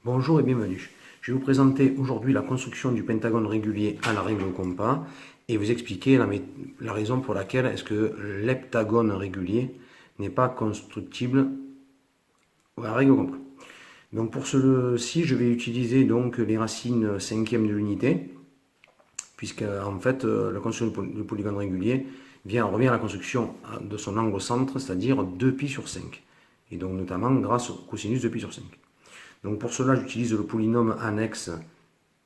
Bonjour et bienvenue. Je vais vous présenter aujourd'hui la construction du pentagone régulier à la règle au compas et vous expliquer la raison pour laquelle est-ce que l'heptagone régulier n'est pas constructible à la règle au compas. Donc pour ceci, je vais utiliser donc les racines cinquièmes de l'unité, puisque en fait la construction du polygone régulier revient à la construction de son angle au centre, c'est-à-dire 2π sur 5, et donc notamment grâce au cosinus de π sur 5. Donc pour cela, j'utilise le polynôme annexe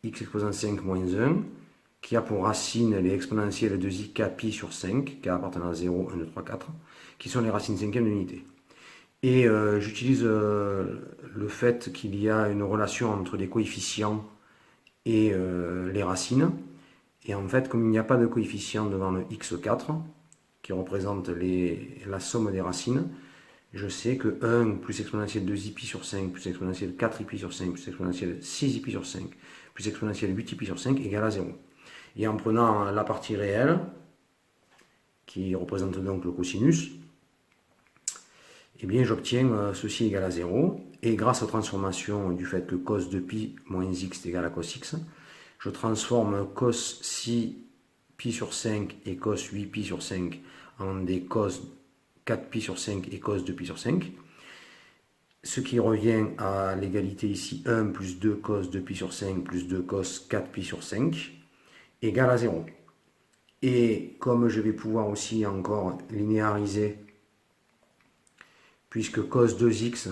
x exposant 5 moins 1, qui a pour racine les exponentielles de i k pi sur 5, k appartenant à 0, 1, 2, 3, 4, qui sont les racines cinquièmes de l'unité. Et j'utilise le fait qu'il y a une relation entre les coefficients et les racines. Et en fait, comme il n'y a pas de coefficient devant le x4, qui représente la somme des racines, je sais que 1 plus exponentielle 2i sur 5 plus exponentielle 4i sur 5 plus exponentielle 6i sur 5 plus exponentielle 8i sur 5 égale à 0. Et en prenant la partie réelle, qui représente donc le cosinus, eh bien j'obtiens ceci égale à 0. Et grâce aux transformations du fait que cos de pi moins x est égal à cos x, je transforme cos 6π sur 5 et cos 8π sur 5 en des cos 4π sur 5 et cos de π sur 5, ce qui revient à l'égalité ici 1 plus 2 cos de π sur 5 plus 2 cos 4π sur 5 égale à 0. Et comme je vais pouvoir aussi encore linéariser, puisque cos 2x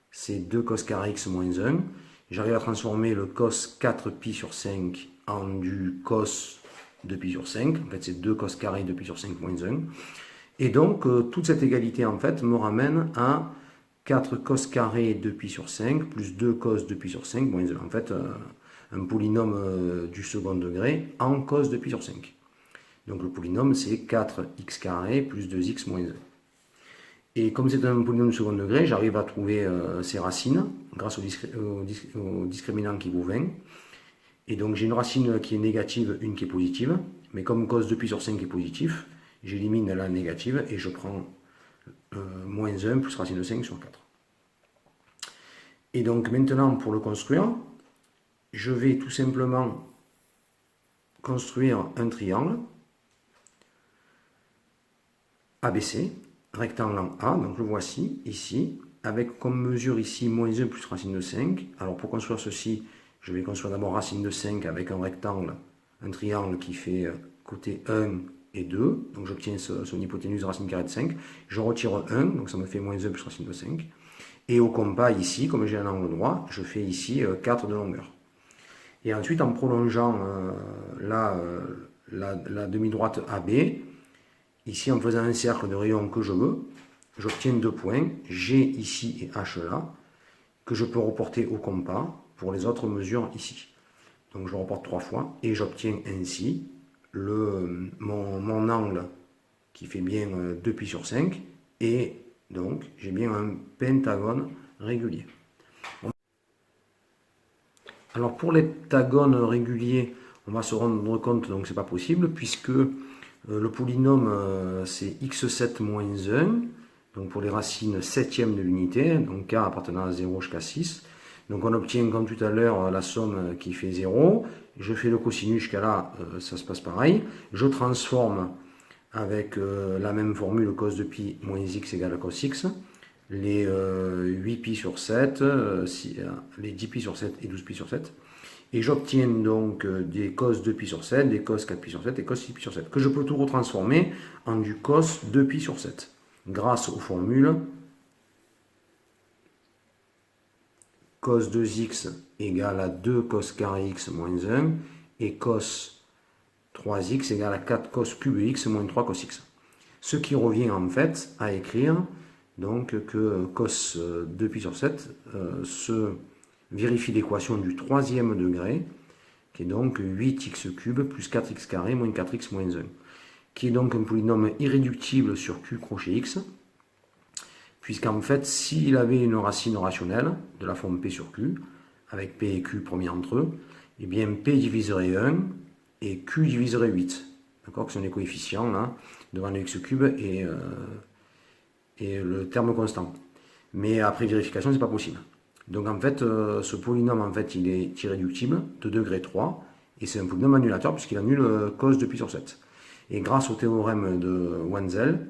c'est 2 cos carré x moins 1, j'arrive à transformer le cos 4π sur 5 en du cos de π sur 5, en fait c'est 2 cos carré de π sur 5 moins 1. Et donc, toute cette égalité, en fait, me ramène à 4 cos carré de π sur 5 plus 2 cos de π sur 5 moins 1. En fait, un polynôme du second degré en cos de π sur 5. Donc, le polynôme, c'est 4x carré plus 2x moins 1. Et comme c'est un polynôme du second degré, j'arrive à trouver ses racines grâce au discriminant qui vaut 20. Et donc, j'ai une racine qui est négative, une qui est positive. Mais comme cos de π sur 5 est positif, j'élimine la négative et je prends moins 1 plus racine de 5 sur 4. Et donc maintenant, pour le construire, je vais tout simplement construire un triangle ABC, rectangle en A, donc le voici, ici, avec comme mesure ici moins 1 plus racine de 5. Alors pour construire ceci, je vais construire d'abord racine de 5 avec un rectangle, un triangle qui fait côté 1 et 2, donc j'obtiens son hypoténuse de racine carrée de 5, je retire 1, donc ça me fait moins 1 plus racine de 5, et au compas ici, comme j'ai un angle droit, je fais ici 4 de longueur. Et ensuite, en prolongeant la demi-droite AB, ici en faisant un cercle de rayon que je veux, j'obtiens 2 points, G ici et H là, que je peux reporter au compas pour les autres mesures ici. Donc je reporte 3 fois, et j'obtiens ainsi mon angle qui fait bien 2π sur 5, et donc j'ai bien un pentagone régulier. Alors pour l'heptagone régulier, on va se rendre compte donc c'est pas possible, puisque le polynôme c'est x7 moins 1, donc pour les racines septièmes de l'unité, donc k appartenant à 0 jusqu'à 6. Donc on obtient comme tout à l'heure la somme qui fait 0. Je fais le cosinus jusqu'à là, ça se passe pareil. Je transforme avec la même formule cos de pi moins x égale à cos x. Les 8π sur 7, les 10π sur 7 et 12π sur 7. Et j'obtiens donc des cos 2π sur 7, des cos 4π sur 7 et cos 6π sur 7, que je peux tout retransformer en du cos 2π sur 7, grâce aux formules cos 2x égale à 2 cos carré x moins 1 et cos 3x égale à 4 cos cube x moins 3 cos x. Ce qui revient en fait à écrire donc que cos 2π sur 7 se vérifie l'équation du troisième degré, qui est donc 8x cube plus 4x carré moins 4x moins 1, qui est donc un polynôme irréductible sur q crochet x, puisqu'en fait, s'il avait une racine rationnelle de la forme P sur Q, avec P et Q premiers entre eux, eh bien P diviserait 1 et Q diviserait 8. D'accord, que sont les coefficients là, devant le x cube et le terme constant. Mais après vérification, c'est pas possible. Donc en fait, ce polynôme, en fait, il est irréductible de degré 3, et c'est un polynôme annulateur puisqu'il annule cos de pi sur 7. Et grâce au théorème de Wenzel,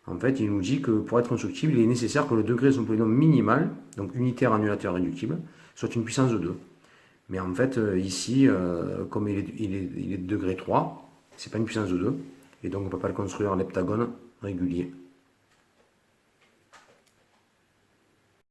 en fait, il nous dit que pour être constructible, il est nécessaire que le degré de son polynôme minimal, donc unitaire, annulateur, réductible, soit une puissance de 2. Mais en fait, ici, comme il est de degré 3, c'est pas une puissance de 2, et donc on ne peut pas le construire en leptagone régulier.